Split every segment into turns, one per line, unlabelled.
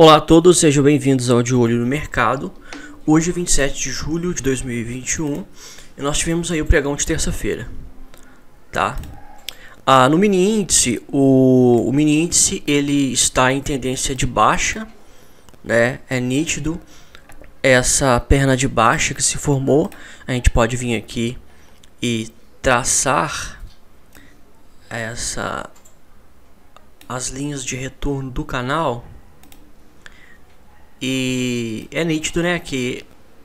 Olá a todos, sejam bem-vindos ao De Olho no Mercado. Hoje é 27 de julho de 2021 e nós tivemos aí o pregão de terça-feira, tá? No mini índice, o mini índice ele está em tendência de baixa, né? É nítido essa perna de baixa que se formou. A gente pode vir aqui e traçar as linhas de retorno do canal. E é nítido, né, que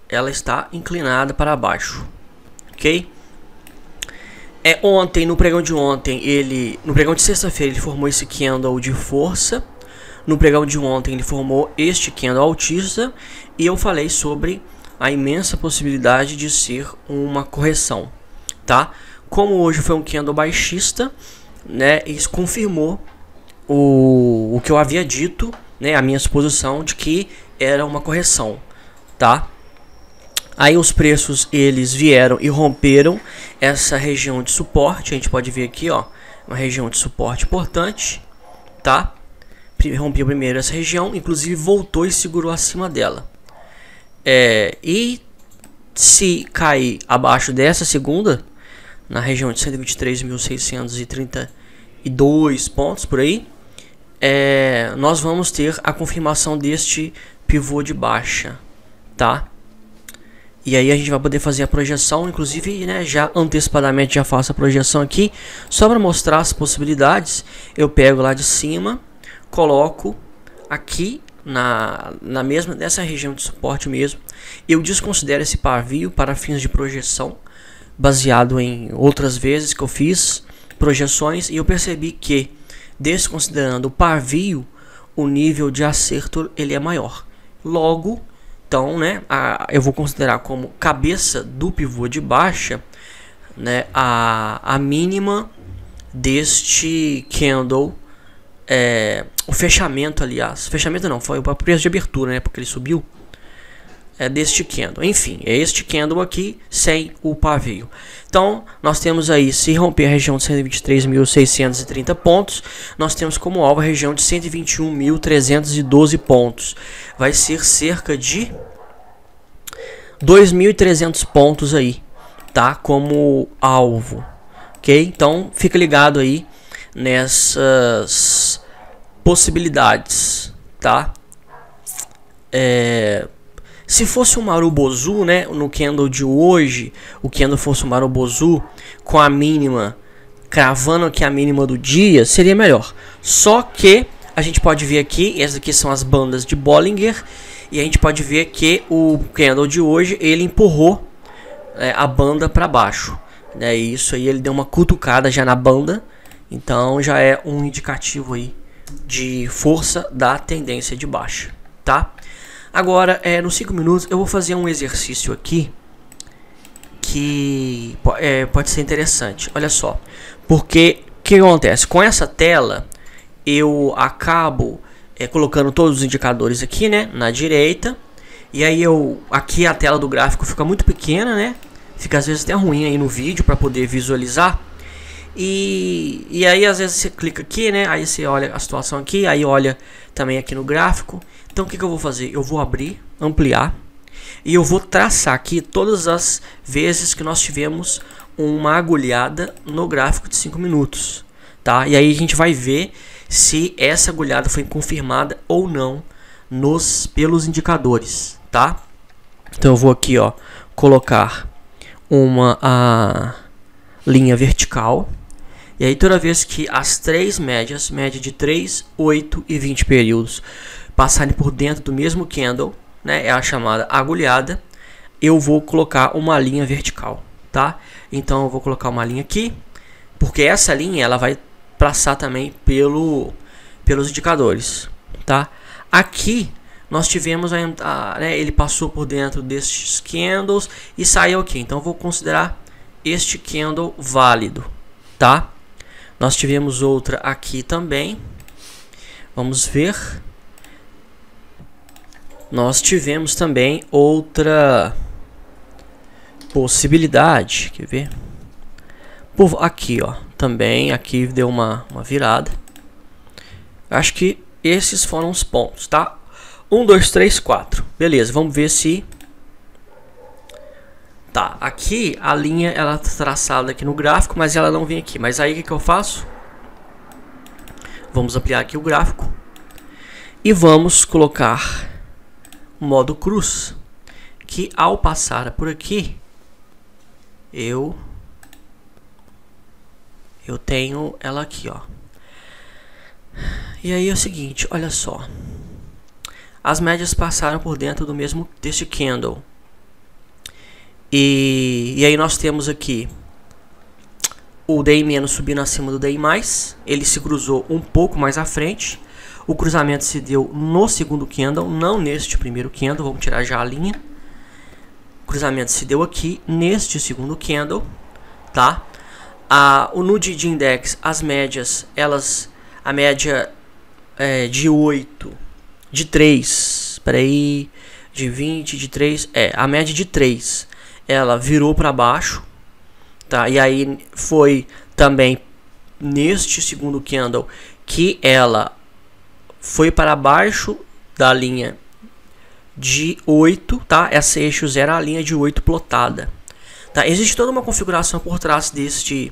ela está inclinada para baixo, ok? Ontem, no pregão de ontem, no pregão de sexta-feira, ele formou esse candle de força. No pregão de ontem, ele formou este candle altista. E eu falei sobre a imensa possibilidade de ser uma correção, tá? Como hoje foi um candle baixista, né, isso confirmou o que eu havia dito, né, a minha suposição de que era uma correção, tá? Aí os preços eles vieram e romperam essa região de suporte. A gente pode ver aqui, ó, uma região de suporte importante, tá? Rompeu primeiro essa região, inclusive voltou e segurou acima dela. E se cair abaixo dessa segunda, na região de 123.632 pontos por aí, nós vamos ter a confirmação deste pivô de baixa, tá? E aí a gente vai poder fazer a projeção, inclusive, né, já antecipadamente já faço a projeção aqui, só para mostrar as possibilidades. Eu pego lá de cima, coloco aqui nessa região de suporte mesmo. Eu desconsidero esse pavio para fins de projeção, baseado em outras vezes que eu fiz projeções, e eu percebi que, desconsiderando o pavio, o nível de acerto ele é maior. Logo, então, né, eu vou considerar como cabeça do pivô de baixa, né, a mínima deste candle, o fechamento, aliás, fechamento não, foi o preço de abertura, né, porque ele subiu, deste candle. Enfim, é este candle aqui sem o pavio. Então, nós temos aí, se romper a região de 123.630 pontos, nós temos como alvo a região de 121.312 pontos. Vai ser cerca de 2.300 pontos aí, tá? Como alvo, ok? Então, fica ligado aí nessas possibilidades, tá? Se fosse um Marubozu, né, no candle de hoje, o candle fosse um Marubozu com a mínima, cravando aqui a mínima do dia, seria melhor. Só que a gente pode ver aqui, essas aqui são as bandas de Bollinger, e a gente pode ver que o candle de hoje, ele empurrou a banda para baixo. Isso aí, ele deu uma cutucada já na banda, então já é um indicativo aí de força da tendência de baixa, tá? Agora, nos 5 minutos, eu vou fazer um exercício aqui que pode ser interessante. Olha só, porque o que acontece? Com essa tela, eu acabo colocando todos os indicadores aqui, né, na direita. E aí, aqui a tela do gráfico fica muito pequena, né? Fica às vezes até ruim aí no vídeo para poder visualizar. E aí, às vezes, você clica aqui, né? Aí você olha a situação aqui, aí olha também aqui no gráfico. Então, o que eu vou fazer? Eu vou abrir, ampliar, e eu vou traçar aqui todas as vezes que nós tivemos uma agulhada no gráfico de 5 minutos, tá? E aí a gente vai ver se essa agulhada foi confirmada ou não pelos indicadores, tá? Então, eu vou aqui, ó, colocar a linha vertical. E aí toda vez que as três médias, média de 3, 8 e 20 períodos, passarem por dentro do mesmo candle, né, é a chamada agulhada, eu vou colocar uma linha vertical, tá? Então eu vou colocar uma linha aqui, porque essa linha ela vai passar também pelos indicadores, tá? Aqui nós tivemos né, ele passou por dentro destes candles e saiu aqui, então eu vou considerar este candle válido, tá? Nós tivemos outra aqui também. Vamos ver. Nós tivemos também outra possibilidade. Quer ver? Aqui, ó. Também aqui deu uma virada. Acho que esses foram os pontos, tá? 1, 2, 3, 4. Beleza, vamos ver se... Tá, aqui a linha ela tá traçada aqui no gráfico, mas ela não vem aqui. Mas aí o que eu faço? Vamos ampliar aqui o gráfico. E vamos colocar o modo cruz. Que ao passar por aqui, eu tenho ela aqui, ó. E aí é o seguinte, olha só. As médias passaram por dentro do mesmo deste candle. E aí nós temos aqui o DI- subindo acima do DI+. Ele se cruzou um pouco mais à frente. O cruzamento se deu no segundo candle, não neste primeiro candle. Vamos tirar já a linha. O cruzamento se deu aqui neste segundo candle, tá? No DD Index, as médias, a média de 8, de 3, peraí, de 20, de 3, a média de 3, ela virou para baixo, tá? E aí foi também neste segundo candle que ela foi para baixo da linha de 8, tá? Essa eixo 0 é a linha de 8 plotada, tá? Existe toda uma configuração por trás deste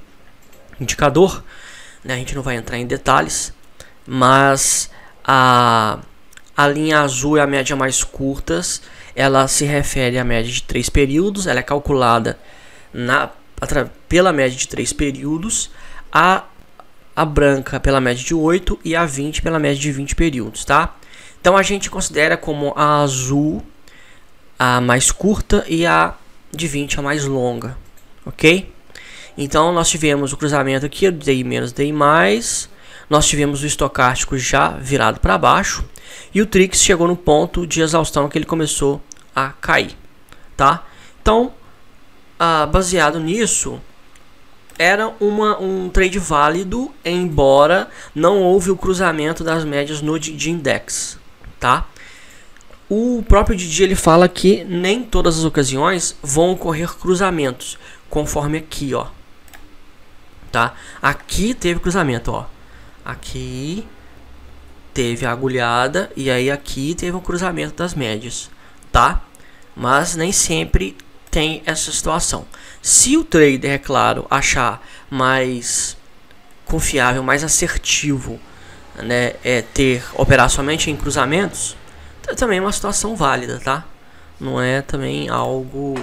indicador, né? A gente não vai entrar em detalhes, mas a linha azul é a média mais curtas, ela se refere à média de 3 períodos, ela é calculada pela média de 3 períodos, a branca pela média de 8 e a 20 pela média de 20 períodos, tá? Então a gente considera como a azul a mais curta e a de 20 a mais longa, ok? Então nós tivemos o cruzamento aqui do DI menos DI+, nós tivemos o estocástico já virado para baixo e o Trix chegou no ponto de exaustão que ele começou a cair, tá? Então, baseado nisso, era um trade válido, embora não houve o cruzamento das médias no DD Index, tá? O próprio DD ele fala que nem todas as ocasiões vão ocorrer cruzamentos, conforme aqui, ó, tá? Aqui teve cruzamento, ó. Aqui teve a agulhada e aí aqui teve um cruzamento das médias, tá? Mas nem sempre tem essa situação. Se o trader, é claro, achar mais confiável, mais assertivo, né, ter operar somente em cruzamentos, também é uma situação válida, tá? Não é também algo,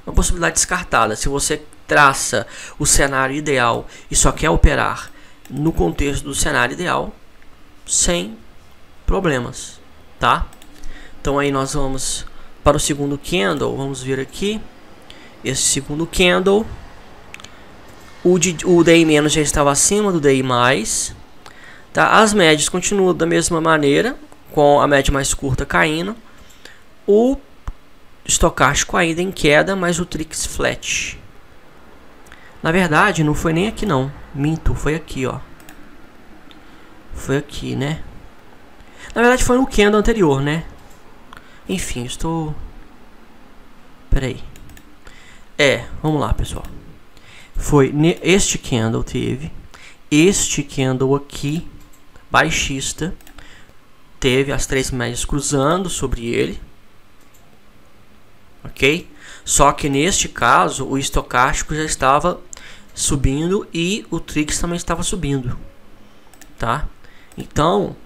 uma possibilidade descartada. Se você traça o cenário ideal e só quer operar no contexto do cenário ideal, sem problemas, tá? Então aí nós vamos para o segundo candle, vamos ver aqui, esse segundo candle, o DI- já estava acima do DI+, tá? As médias continuam da mesma maneira, com a média mais curta caindo, o estocástico ainda em queda, mas o Trix flat. Na verdade, não foi nem aqui não, minto, foi aqui, ó. Foi aqui, né? Na verdade foi no candle anterior, né? Enfim, estou... Peraí. Vamos lá, pessoal. Foi este candle teve. Este candle aqui, baixista, teve as 3 médias cruzando sobre ele. Ok? Só que neste caso, o estocástico já estava subindo e o Trix também estava subindo, tá? Então,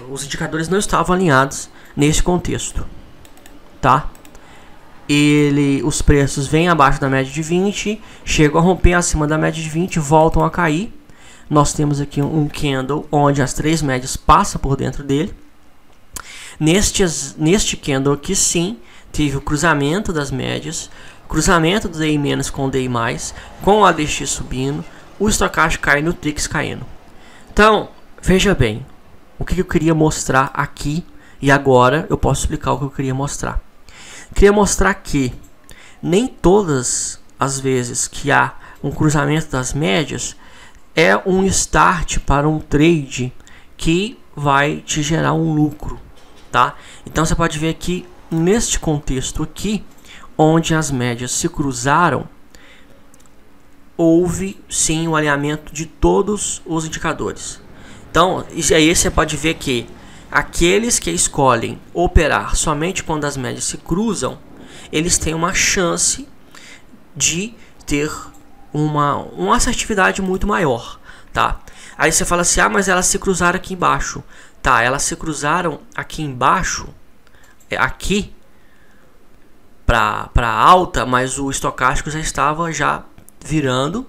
os indicadores não estavam alinhados nesse contexto, tá? Os preços vêm abaixo da média de 20, chegam a romper acima da média de 20, voltam a cair. Nós temos aqui um candle onde as 3 médias passam por dentro dele. Neste candle aqui sim, teve o cruzamento das médias, cruzamento do DI- com o DI+, com o ADX subindo, o estocástico caindo, o Trix caindo. Então, veja bem, o que eu queria mostrar aqui e agora eu posso explicar o que eu queria mostrar. Queria mostrar que nem todas as vezes que há um cruzamento das médias é um start para um trade que vai te gerar um lucro, tá? Então você pode ver que neste contexto aqui, onde as médias se cruzaram, houve sim o alinhamento de todos os indicadores. Então, isso aí você pode ver que aqueles que escolhem operar somente quando as médias se cruzam, eles têm uma chance de ter uma assertividade muito maior, tá? Aí você fala assim, mas elas se cruzaram aqui embaixo. Tá, elas se cruzaram aqui embaixo, aqui, para alta, mas o estocástico já estava virando,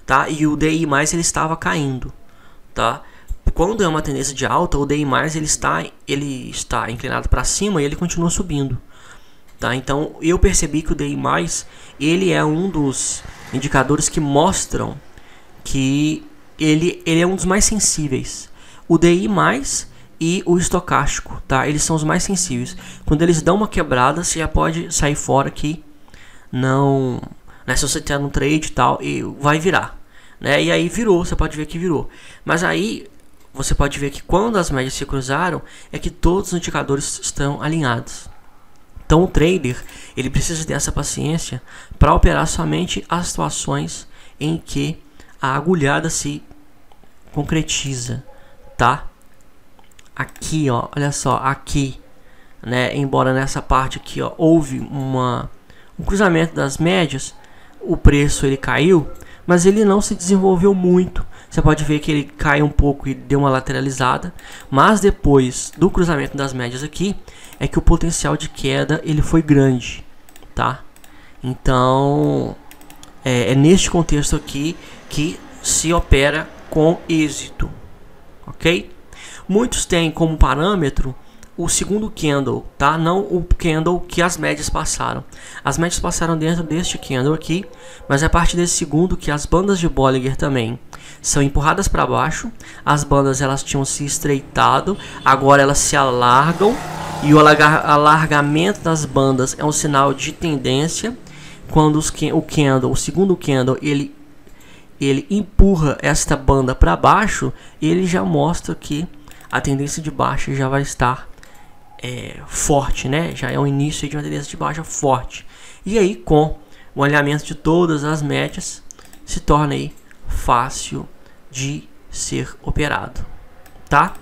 tá? E o DI+, ele estava caindo, tá? Quando é uma tendência de alta, o DI+, ele está inclinado para cima e ele continua subindo, tá? Então, eu percebi que o DI+, ele é um dos indicadores que mostram que ele é um dos mais sensíveis. O DI+, e o estocástico, tá? Eles são os mais sensíveis. Quando eles dão uma quebrada, você já pode sair fora que não, né? Se você está no trade e tal, e vai virar, né? E aí virou, você pode ver que virou. Mas aí você pode ver que quando as médias se cruzaram, é que todos os indicadores estão alinhados. Então o trader, ele precisa ter essa paciência para operar somente as situações em que a agulhada se concretiza, tá? Aqui, ó, olha só, aqui, né, embora nessa parte aqui, ó, houve um cruzamento das médias, o preço ele caiu, mas ele não se desenvolveu muito. Você pode ver que ele cai um pouco e deu uma lateralizada, mas depois do cruzamento das médias aqui, é que o potencial de queda ele foi grande, tá? Então, é neste contexto aqui que se opera com êxito, ok? Muitos têm como parâmetro o segundo candle, tá? Não o candle que as médias passaram. As médias passaram dentro deste candle aqui, mas é a partir desse segundo que as bandas de Bollinger também são empurradas para baixo. As bandas elas tinham se estreitado, agora elas se alargam e o alargamento das bandas é um sinal de tendência. Quando o segundo candle ele empurra esta banda para baixo, ele já mostra que a tendência de baixa já vai estar forte, né? Já é o início de uma tendência de baixa forte. E aí, com o alinhamento de todas as médias, se torna aí fácil de ser operado, tá?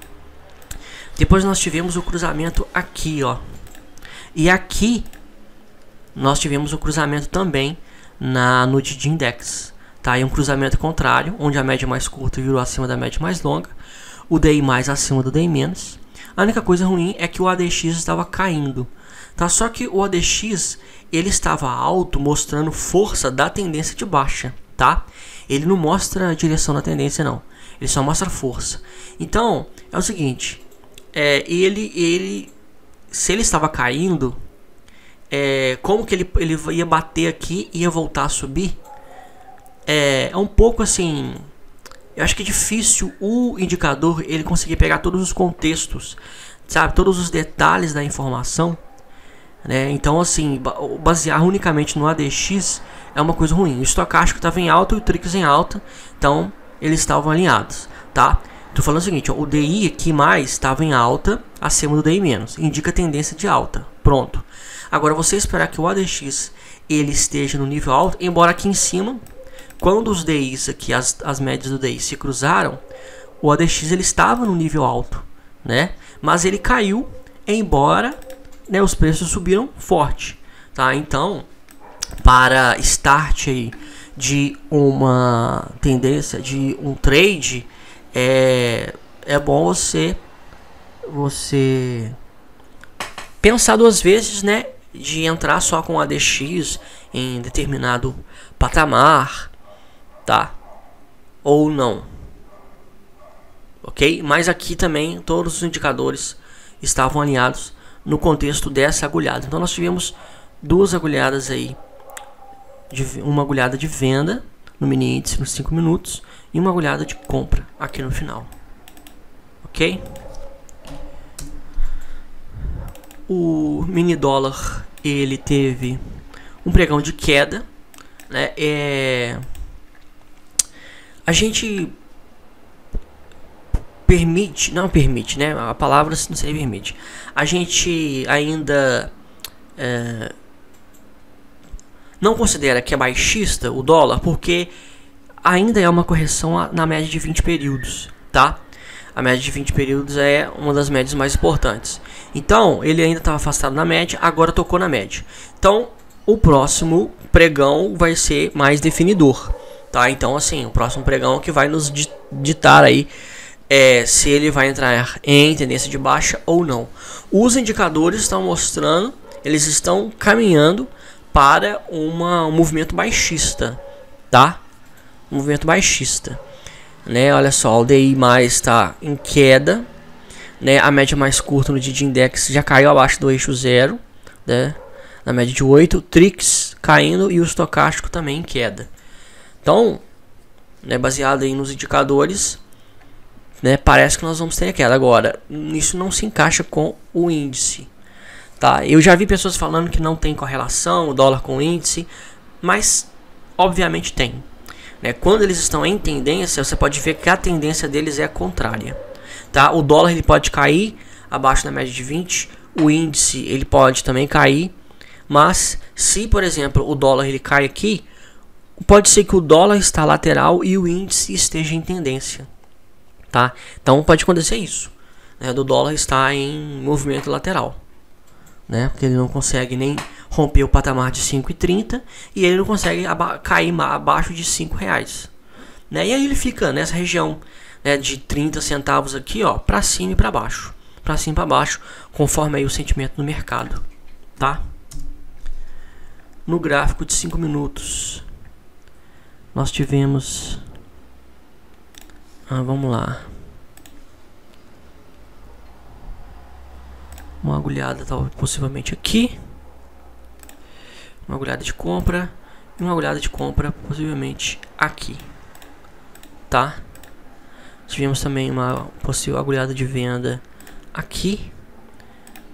Depois nós tivemos o cruzamento aqui, ó. E aqui nós tivemos o cruzamento também no DD Index, tá? E um cruzamento contrário, onde a média mais curta virou acima da média mais longa, o DI mais acima do DI menos. A única coisa ruim é que o ADX estava caindo, tá? Só que o ADX ele estava alto, mostrando força da tendência de baixa, tá? Ele não mostra a direção da tendência, não. Ele só mostra força. Então é o seguinte, se ele estava caindo, como que ele ia bater aqui e ia voltar a subir? É um pouco assim. Eu acho que é difícil o indicador ele conseguir pegar todos os contextos, sabe, todos os detalhes da informação, né? Então assim, basear unicamente no ADX é uma coisa ruim. O estocástico estava em alta e o Trix em alta, então eles estavam alinhados, tá? Tô falando o seguinte, ó, o DI aqui mais estava em alta acima do DI menos, indica tendência de alta. Pronto. Agora você esperar que o ADX ele esteja no nível alto, embora aqui em cima, quando os DIs aqui, as médias do DI se cruzaram, o ADX ele estava no nível alto, né? Mas ele caiu, embora, né, os preços subiram forte, tá? Então, para start aí de uma tendência, de um trade, é bom você pensar duas vezes, né? De entrar só com ADX em determinado patamar, tá? Ou não, ok? Mas aqui também todos os indicadores estavam alinhados no contexto dessa agulhada. Então nós tivemos duas agulhadas aí, uma agulhada de venda no mini índice nos 5 minutos e uma agulhada de compra aqui no final, ok? O mini dólar ele teve um pregão de queda, né? A gente não permite, né? A palavra não seria permite. A gente ainda não considera que é baixista o dólar, porque ainda é uma correção na média de 20 períodos, tá? A média de 20 períodos é uma das médias mais importantes. Então, ele ainda estava afastado na média, agora tocou na média. Então, o próximo pregão vai ser mais definidor, tá? Então, assim, o próximo pregão que vai nos ditar aí se ele vai entrar em tendência de baixa ou não. Os indicadores estão mostrando, eles estão caminhando para um movimento baixista, tá? Um movimento baixista, né? Olha só, o DI mais está em queda, né? A média mais curta no DD Index já caiu abaixo do eixo zero, né? Na média de 8, o TRIX caindo e o estocástico também em queda. Então, né, baseado aí nos indicadores, né, parece que nós vamos ter a queda. Agora, isso não se encaixa com o índice, tá? Eu já vi pessoas falando que não tem correlação o dólar com o índice, mas obviamente tem, né? Quando eles estão em tendência, você pode ver que a tendência deles é contrária, tá? O dólar ele pode cair abaixo da média de 20, o índice ele pode também cair, mas se, por exemplo, o dólar ele cai aqui, pode ser que o dólar está lateral e o índice esteja em tendência, tá? Então pode acontecer isso, né, do dólar estar em movimento lateral, né? Porque ele não consegue nem romper o patamar de 5,30 e ele não consegue cair abaixo de R$5, né? E aí ele fica nessa região, né, de 30 centavos aqui, ó, para cima e para baixo, conforme aí o sentimento do mercado, tá? No gráfico de 5 minutos nós tivemos, vamos lá, uma agulhada possivelmente aqui, uma agulhada de compra e uma agulhada de compra possivelmente aqui, tá? Tivemos também uma possível agulhada de venda aqui.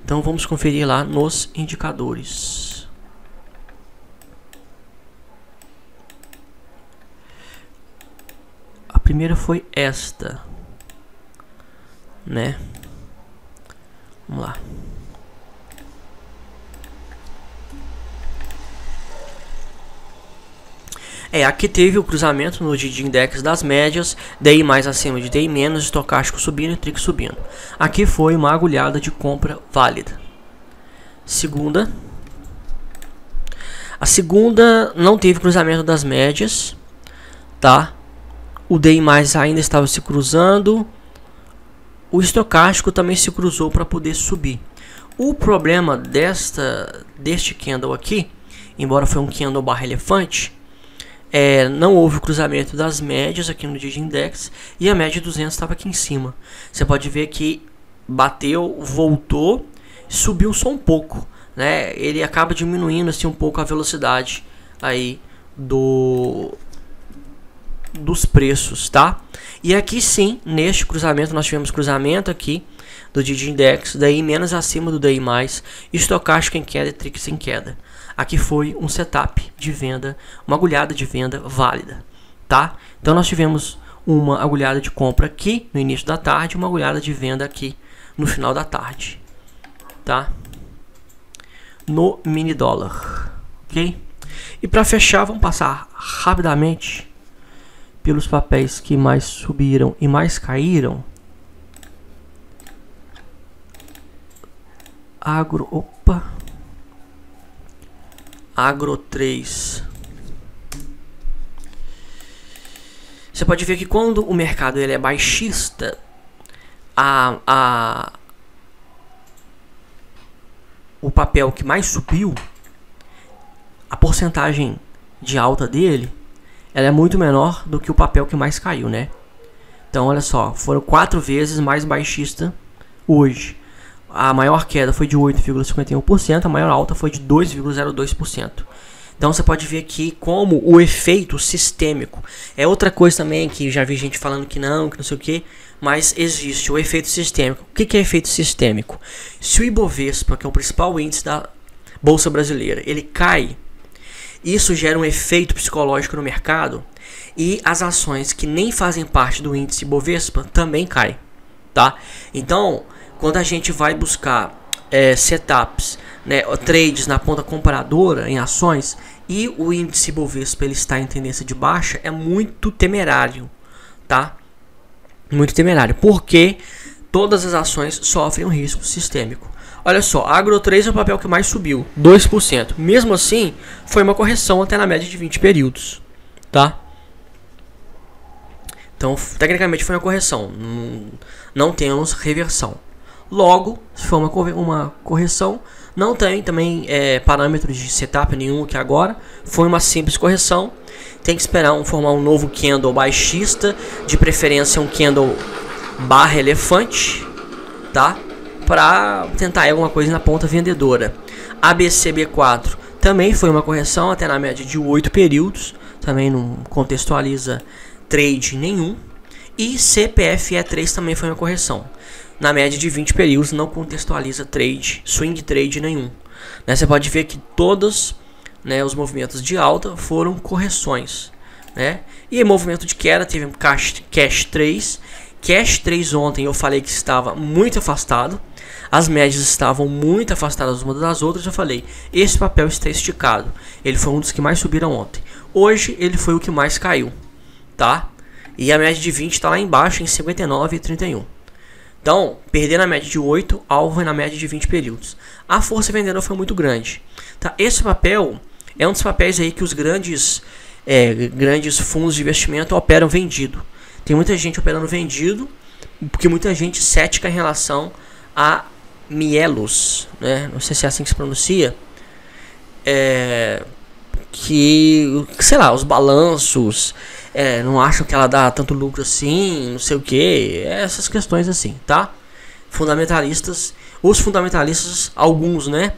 Então vamos conferir lá nos indicadores. A primeira foi esta, né? Vamos lá. Aqui teve o cruzamento no DD Index das médias, DI mais acima de DI menos, estocástico subindo e TRIX subindo. Aqui foi uma agulhada de compra válida. Segunda. A segunda não teve cruzamento das médias, tá? O DI mais ainda estava se cruzando. O estocástico também se cruzou para poder subir. O problema deste candle aqui, embora foi um candle barra elefante, não houve o cruzamento das médias aqui no DD Index e a média de 200 estava aqui em cima. Você pode ver que bateu, voltou, subiu só um pouco, né? Ele acaba diminuindo assim um pouco a velocidade aí dos preços, tá? E aqui sim, neste cruzamento, nós tivemos cruzamento aqui do DD Index, daí menos acima do DI mais, estocástico em queda e TRIX em queda. Aqui foi um setup de venda, uma agulhada de venda válida, tá? Então nós tivemos uma agulhada de compra aqui no início da tarde, uma agulhada de venda aqui no final da tarde, tá? No mini dólar, ok? E para fechar, vamos passar rapidamente pelos papéis que mais subiram e mais caíram. Agro 3. Você pode ver que quando o mercado ele é baixista, o papel que mais subiu, a porcentagem de alta dele, ela é muito menor do que o papel que mais caiu, né? Então olha só, foram 4 vezes mais baixista hoje. A maior queda foi de 8,51%, a maior alta foi de 2,02%. Então você pode ver aqui como o efeito sistêmico é outra coisa também que já vi gente falando que não sei o que, mas existe o efeito sistêmico. O que é efeito sistêmico? Se o Ibovespa, que é o principal índice da Bolsa Brasileira, ele cai, isso gera um efeito psicológico no mercado e as ações que nem fazem parte do índice Ibovespa também caem, tá? Então, quando a gente vai buscar setups, né, trades na ponta compradora em ações e o índice Ibovespa ele está em tendência de baixa, é muito temerário, tá? Muito temerário, porque todas as ações sofrem um risco sistêmico. Olha só, a Agro 3 é o papel que mais subiu, 2%. Mesmo assim, foi uma correção até na média de 20 períodos, tá? Então, tecnicamente foi uma correção, não temos reversão. Logo, se for uma correção, não tem também parâmetros de setup nenhum aqui agora. Foi uma simples correção. Tem que esperar formar um novo candle baixista, de preferência um candle barra elefante, tá? Para tentar alguma coisa na ponta vendedora. ABCB4 também foi uma correção até na média de 8 períodos, também não contextualiza trade nenhum. E CPFE3 também foi uma correção, na média de 20 períodos, não contextualiza trade, swing trade nenhum. Né, você pode ver que todos, né, os movimentos de alta foram correções, né? E movimento de queda teve um Cash 3. Cash 3 ontem eu falei que estava muito afastado, as médias estavam muito afastadas umas das outras. Eu falei, esse papel está esticado, ele foi um dos que mais subiram ontem. Hoje ele foi o que mais caiu, tá? E a média de 20 está lá embaixo em 59,31. Então, perder na média de 8, alvo na média de 20 períodos. A força vendedora foi muito grande, tá? Esse papel é um dos papéis aí que os grandes fundos de investimento operam vendido. Tem muita gente operando vendido, porque muita gente cética em relação a Mielos, né? Não sei se é assim que se pronuncia. Que, sei lá, os balanços não acham que ela dá tanto lucro assim, não sei o que, essas questões assim, tá? Fundamentalistas, os fundamentalistas, alguns, né?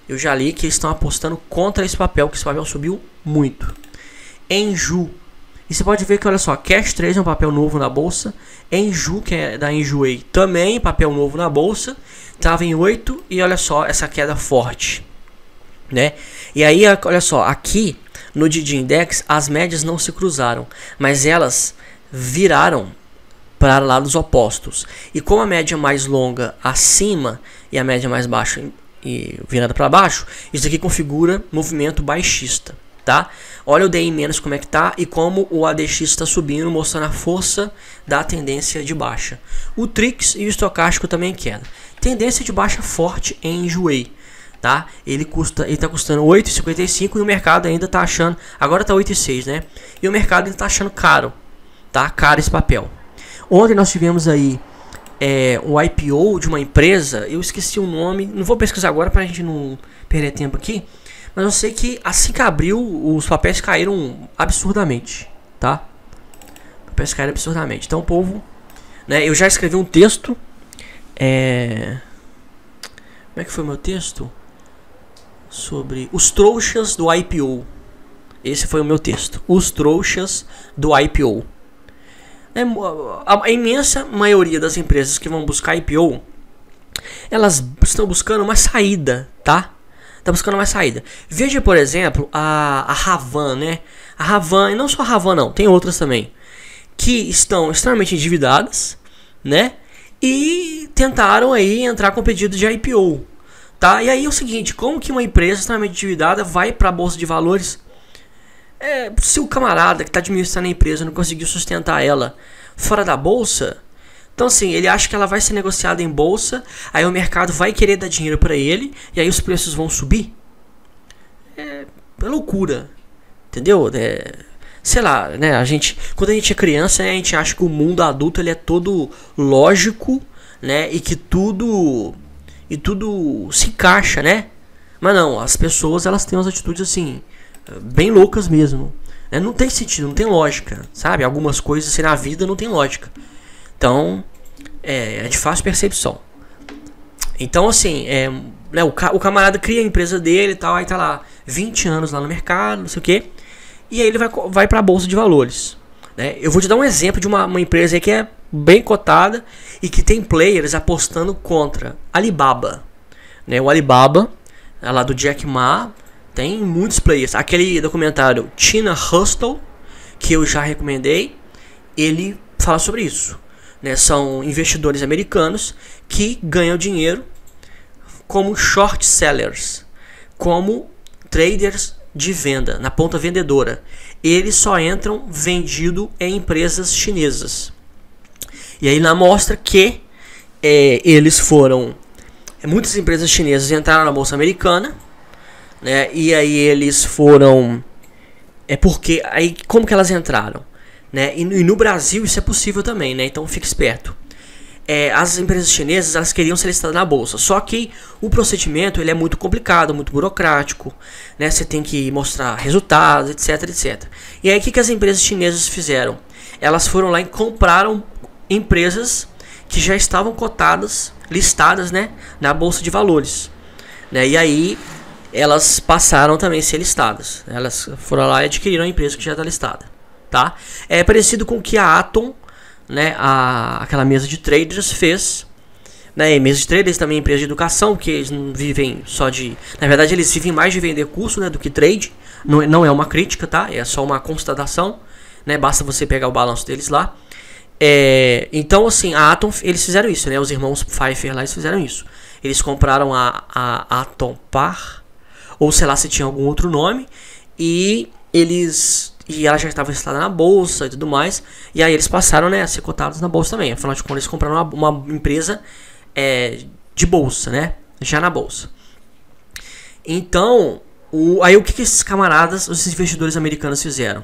Eu já li que eles estão apostando contra esse papel, que esse papel subiu muito. Enju, e você pode ver que, olha só, Cash 3 é um papel novo na bolsa. Enju, que é da Enjoei, também papel novo na bolsa, estava em 8 e olha só essa queda forte, né? E aí, olha só, aqui no DD Index as médias não se cruzaram, mas elas viraram para lados opostos. E como a média mais longa acima e a média mais baixa e virada para baixo, isso aqui configura movimento baixista, tá? Olha o DI- como é que tá e como o ADX está subindo, mostrando a força da tendência de baixa. O Trix e o estocástico também em queda. Tendência de baixa forte em Enjoei. Tá? Ele tá custando 8,55 e o mercado ainda tá achando, agora tá 8,6, né? E o mercado ainda tá achando caro, tá? Caro esse papel. Ontem nós tivemos aí um IPO de uma empresa, eu esqueci o nome, não vou pesquisar agora pra gente não perder tempo aqui, mas eu sei que assim que abriu, os papéis caíram absurdamente, tá? Os papéis caíram absurdamente. Então o povo, né? Eu já escrevi um texto, como é que foi o meu texto? Sobre os trouxas do IPO. Esse foi o meu texto. Os trouxas do IPO. A imensa maioria das empresas que vão buscar IPO, elas estão buscando uma saída, tá? Tá buscando uma saída. Veja, por exemplo, a Ravan, né? A Ravan, e não só a Ravan não, tem outras também, que estão extremamente endividadas, né? E tentaram aí entrar com pedido de IPO. Tá? E aí é o seguinte, como que uma empresa extremamente endividada vai para a bolsa de valores? Se o camarada que está administrando a empresa não conseguiu sustentar ela fora da bolsa, então assim, ele acha que ela vai ser negociada em bolsa, aí o mercado vai querer dar dinheiro para ele, e aí os preços vão subir? É loucura, entendeu? Sei lá, né? Quando a gente é criança, né, a gente acha que o mundo adulto ele é todo lógico, né? E que tudo se encaixa, né? Mas não, as pessoas elas têm umas atitudes assim, bem loucas mesmo, né? Não tem sentido, não tem lógica, sabe? Algumas coisas assim na vida não tem lógica. Então, é de fácil percepção. Então, assim, né, o camarada cria a empresa dele e tal, aí tá lá 20 anos lá no mercado, não sei o que, e aí ele vai para a bolsa de valores, né? Eu vou te dar um exemplo de uma empresa aí que é bem cotada e que tem players apostando contra Alibaba, né? O Alibaba, lá do Jack Ma, tem muitos players. Aquele documentário China Hustle, que eu já recomendei, ele fala sobre isso, né? São investidores americanos que ganham dinheiro como short sellers, como traders de venda, na ponta vendedora. Eles só entram vendido em empresas chinesas. E aí lá mostra que eles foram... muitas empresas chinesas entraram na Bolsa Americana, né? E aí eles foram... porque... aí como que elas entraram? Né? E no Brasil isso é possível também, né? Então fique esperto. As empresas chinesas, elas queriam ser listadas na bolsa, só que o procedimento ele é muito complicado, muito burocrático, né? Você tem que mostrar resultados, etc, etc. E aí o que as empresas chinesas fizeram? Elas foram lá e compraram empresas que já estavam cotadas, listadas, né, na bolsa de valores, né? E aí elas passaram também a ser listadas. Elas foram lá e adquiriram a empresa que já está listada, tá? É parecido com o que a Atom, né, aquela mesa de traders fez, né? E mesa de traders também é empresa de educação, porque eles não vivem só de... na verdade eles vivem mais de vender curso, né, do que trade. Não é uma crítica, tá? É só uma constatação, né? Basta você pegar o balanço deles lá. Então assim, a Atom, eles fizeram isso, né? Os irmãos Pfeiffer lá, eles fizeram isso. Eles compraram a Atom Par, ou sei lá se tinha algum outro nome, e ela já estava listada na bolsa e tudo mais. E aí eles passaram, né, a ser cotados na bolsa também. Afinal de contas, eles compraram uma empresa de bolsa, né? Já na bolsa. Então, aí o que esses camaradas, os investidores americanos fizeram?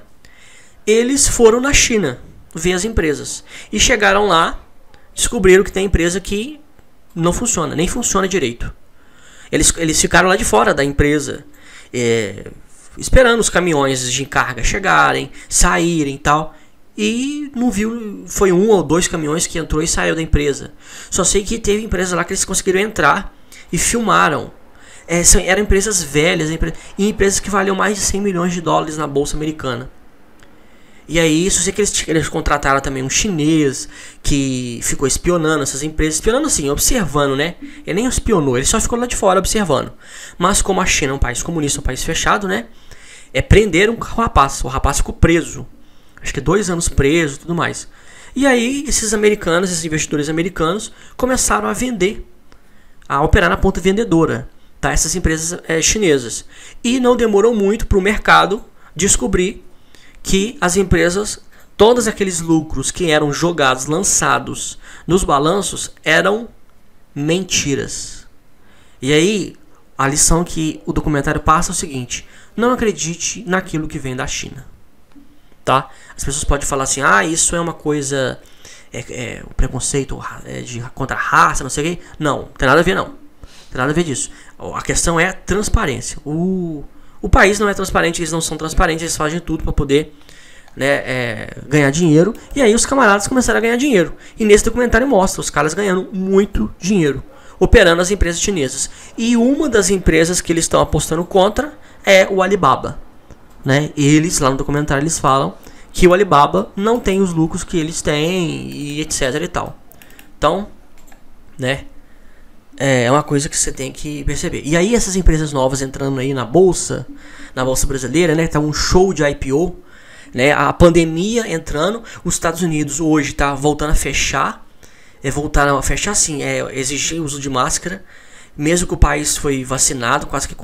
Eles foram na China ver as empresas. E chegaram lá, descobriram que tem empresa que não funciona, nem funciona direito. Eles ficaram lá de fora da empresa, esperando os caminhões de carga chegarem, saírem e tal. E não viu, foi 1 ou 2 caminhões que entrou e saiu da empresa. Só sei que teve empresas lá que eles conseguiram entrar e filmaram. Eram empresas velhas, e empresas que valiam mais de 100 milhões de dólares na bolsa americana. E aí, isso sei que eles contrataram também um chinês que ficou espionando essas empresas. Espionando assim, observando, né? Ele nem espionou, ele só ficou lá de fora observando. Mas como a China é um país comunista, um país fechado, né? Prenderam o rapaz. O rapaz ficou preso. Acho que 2 anos preso e tudo mais. E aí, esses americanos, esses investidores americanos, começaram a vender, a operar na ponta vendedora, tá? Essas empresas chinesas. E não demorou muito para o mercado descobrir que as empresas, todos aqueles lucros que eram jogados, lançados nos balanços, eram mentiras. E aí, a lição que o documentário passa é o seguinte: não acredite naquilo que vem da China, tá? As pessoas podem falar assim, isso é uma coisa, o preconceito contra a raça, não sei o que. Não tem nada a ver, não. Não tem nada a ver disso. A questão é transparência. O país não é transparente, eles não são transparentes, eles fazem tudo para poder, né, ganhar dinheiro. E aí os camaradas começaram a ganhar dinheiro. E nesse documentário mostra os caras ganhando muito dinheiro, operando as empresas chinesas. E uma das empresas que eles estão apostando contra é o Alibaba, né? Eles, lá no documentário, eles falam que o Alibaba não tem os lucros que eles têm e etc e tal. Então, né, é uma coisa que você tem que perceber. E aí essas empresas novas entrando aí na bolsa brasileira, né? Tá um show de IPO, né? A pandemia entrando, os Estados Unidos hoje tá voltando a fechar, voltaram a fechar assim, exigir o uso de máscara, mesmo que o país foi vacinado, quase que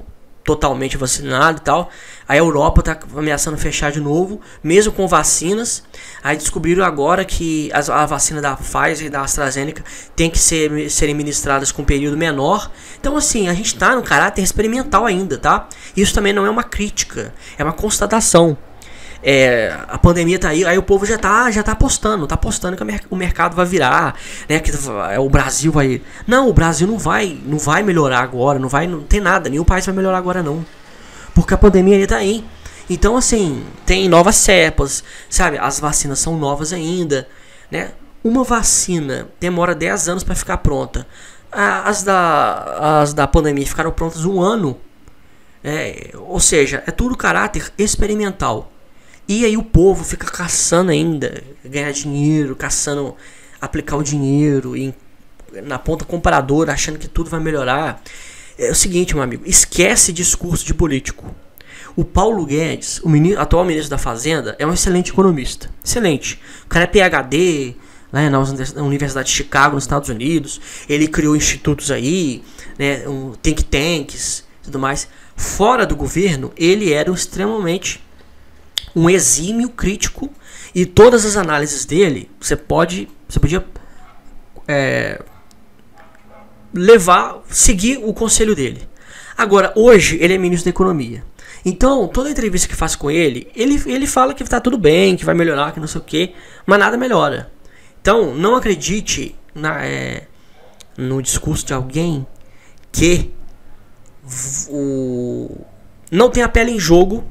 totalmente vacinado e tal. A Europa tá ameaçando fechar de novo, mesmo com vacinas. Aí descobriram agora que a vacina da Pfizer e da AstraZeneca tem que serem ministradas com um período menor. Então assim, a gente tá no caráter experimental ainda, tá? Isso também não é uma crítica, é uma constatação. A pandemia tá aí o povo já tá apostando que o mercado vai virar, né? Que o Brasil vai... Não, o Brasil não vai melhorar agora, não tem nada, nenhum país vai melhorar agora não. Porque a pandemia ainda tá aí. Então assim, tem novas cepas, sabe? As vacinas são novas ainda, né? Uma vacina demora 10 anos para ficar pronta. As da pandemia ficaram prontas 1 ano. Ou seja, é tudo caráter experimental. E aí o povo fica caçando ainda, ganhar dinheiro, caçando aplicar o dinheiro na ponta compradora, achando que tudo vai melhorar. É o seguinte, meu amigo, esquece discurso de político. O Paulo Guedes, atual ministro da Fazenda, é um excelente economista. Excelente. O cara é PhD, né, na Universidade de Chicago, nos Estados Unidos. Ele criou institutos aí, né, think tanks e tudo mais. Fora do governo, ele era extremamente um exímio crítico, e todas as análises dele você podia seguir o conselho dele. Agora, hoje ele é ministro da Economia. Então, toda entrevista que faz com ele, ele fala que tá tudo bem, que vai melhorar, que não sei o que, mas nada melhora. Então, não acredite no discurso de alguém que não tem a pele em jogo,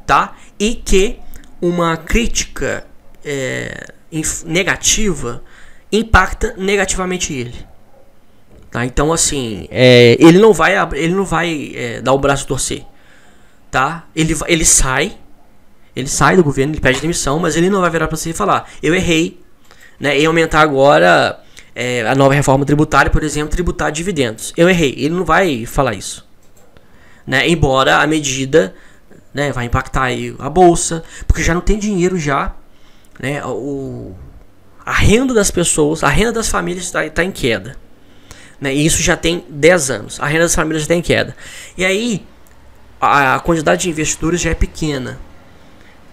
tá? E que uma crítica negativa impacta negativamente ele. Tá? Então, assim, ele não vai dar o braço a torcer. Tá? Ele sai do governo, ele pede demissão, mas ele não vai virar para você e falar: eu errei, né, em aumentar agora a nova reforma tributária, por exemplo, tributar dividendos. Eu errei. Ele não vai falar isso, né? Embora a medida, né, vai impactar aí a bolsa, porque já não tem dinheiro já, né? A renda das pessoas, a renda das famílias está em queda, né? E isso já tem 10 anos. A renda das famílias está em queda. E aí a quantidade de investidores já é pequena,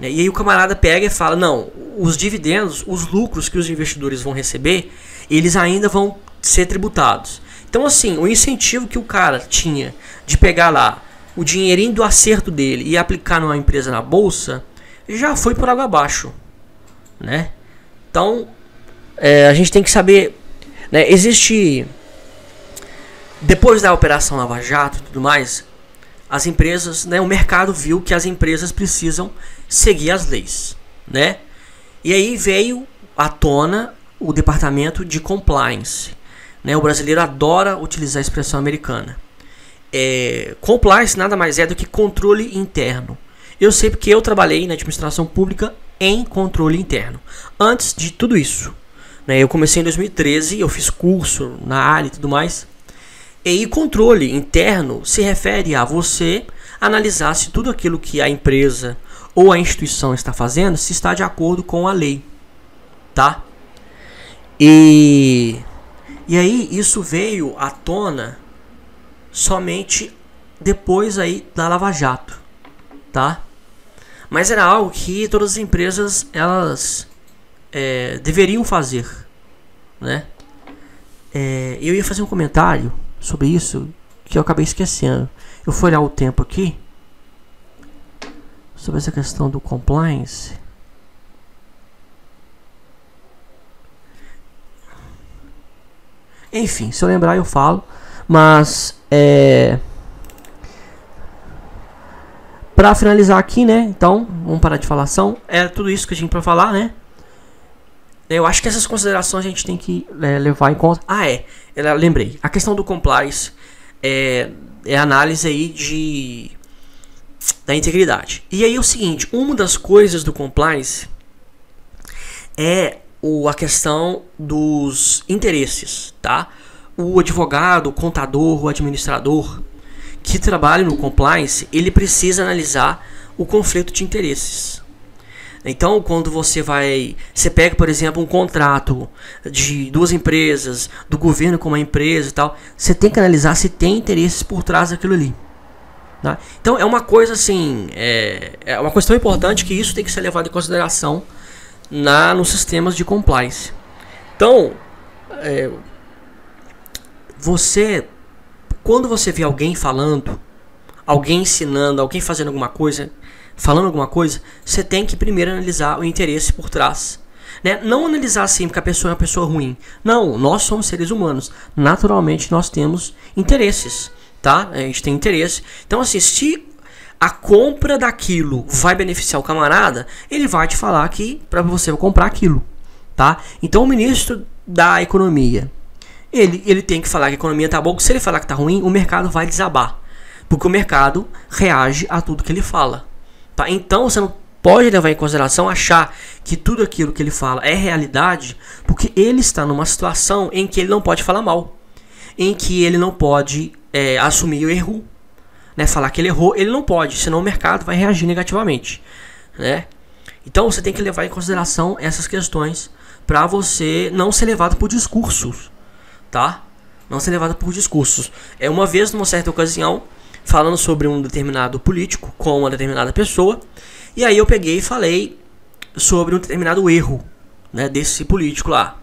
né? E aí o camarada pega e fala: não, os dividendos, os lucros que os investidores vão receber, eles ainda vão ser tributados. Então, assim, o incentivo que o cara tinha de pegar lá o dinheirinho do acerto dele e aplicar numa empresa na bolsa, já foi por água abaixo, né? Então, a gente tem que saber, né, depois da Operação Lava Jato e tudo mais, as empresas, né, o mercado viu que as empresas precisam seguir as leis, né? E aí veio à tona o departamento de compliance, né? O brasileiro adora utilizar a expressão americana. Compliance nada mais é do que controle interno. Eu sei porque eu trabalhei na administração pública em controle interno. Antes de tudo isso, né, eu comecei em 2013, eu fiz curso na área e tudo mais. E controle interno se refere a você analisar se tudo aquilo que a empresa ou a instituição está fazendo se está de acordo com a lei, tá? E aí isso veio à tona somente depois aí da Lava Jato, tá? Mas era algo que todas as empresas elas deveriam fazer, né? Eu ia fazer um comentário sobre isso que eu acabei esquecendo. Eu fui olhar o tempo aqui sobre essa questão do compliance. Enfim, se eu lembrar eu falo. Mas pra finalizar aqui, né? Então, vamos parar de falação. Era tudo isso que a gente tinha pra falar, né? Eu acho que essas considerações a gente tem que levar em conta. Lembrei. A questão do compliance é análise aí da integridade. E aí é o seguinte, uma das coisas do compliance é a questão dos interesses, tá? O advogado, o contador, o administrador que trabalha no compliance, ele precisa analisar o conflito de interesses. Então, quando você pega, por exemplo, um contrato de duas empresas, do governo com uma empresa e tal, você tem que analisar se tem interesses por trás daquilo ali, tá? Então, é uma coisa assim, é uma questão importante que isso tem que ser levado em consideração nos sistemas de compliance. Então, quando você vê alguém falando, alguém ensinando, alguém fazendo alguma coisa, falando alguma coisa, você tem que primeiro analisar o interesse por trás, né? Não analisar assim porque a pessoa é uma pessoa ruim. Não, nós somos seres humanos. Naturalmente nós temos interesses, tá? A gente tem interesse. Então assim, se a compra daquilo vai beneficiar o camarada, ele vai te falar que para você comprar aquilo, tá? Então o ministro da Economia, ele tem que falar que a economia tá boa. Se ele falar que tá ruim, o mercado vai desabar, porque o mercado reage a tudo que ele fala. Tá? Então você não pode levar em consideração achar que tudo aquilo que ele fala é realidade, porque ele está numa situação em que ele não pode falar mal, em que ele não pode assumir o erro, né? Falar que ele errou, ele não pode, senão o mercado vai reagir negativamente, né? Então você tem que levar em consideração essas questões para você não ser levado por discursos, tá? Não ser levado por discursos. Uma vez, numa certa ocasião, falando sobre um determinado político com uma determinada pessoa, e aí eu peguei e falei sobre um determinado erro, né, desse político lá.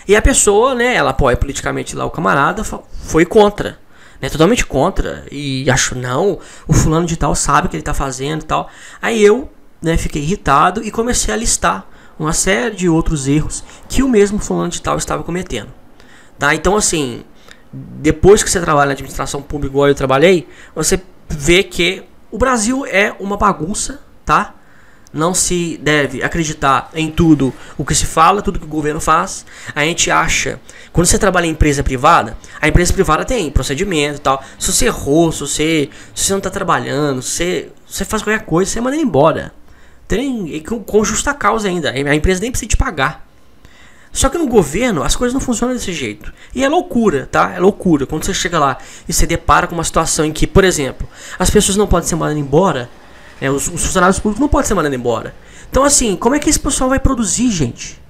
E a pessoa, né, ela apoia politicamente lá o camarada, foi contra, né, totalmente contra. E acho, não, o fulano de tal sabe o que ele tá fazendo e tal. Aí eu, né, fiquei irritado e comecei a listar uma série de outros erros que o mesmo fulano de tal estava cometendo. Tá? Então, assim, depois que você trabalha na administração pública igual eu trabalhei, você vê que o Brasil é uma bagunça, tá? Não se deve acreditar em tudo o que se fala, tudo que o governo faz. A gente acha, quando você trabalha em empresa privada, a empresa privada tem procedimento e tal. Se você errou, se você não está trabalhando, se você faz qualquer coisa, você manda ele embora. Tem, com justa causa ainda. A empresa nem precisa te pagar. Só que no governo as coisas não funcionam desse jeito. E é loucura, tá? É loucura. Quando você chega lá e você depara com uma situação em que, por exemplo, as pessoas não podem ser mandadas embora, né? Os funcionários públicos não podem ser mandados embora. Então, assim, como é que esse pessoal vai produzir, gente?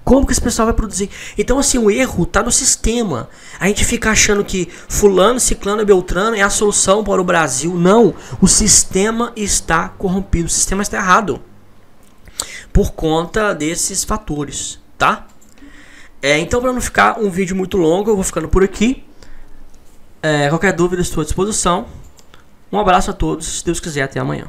Como que esse pessoal vai produzir? Então, assim, o erro tá no sistema. A gente fica achando que fulano, ciclano e beltrano é a solução para o Brasil. Não. O sistema está corrompido. O sistema está errado. Por conta desses fatores, tá? Então, para não ficar um vídeo muito longo, eu vou ficando por aqui. Qualquer dúvida, estou à disposição. Um abraço a todos. Se Deus quiser, até amanhã.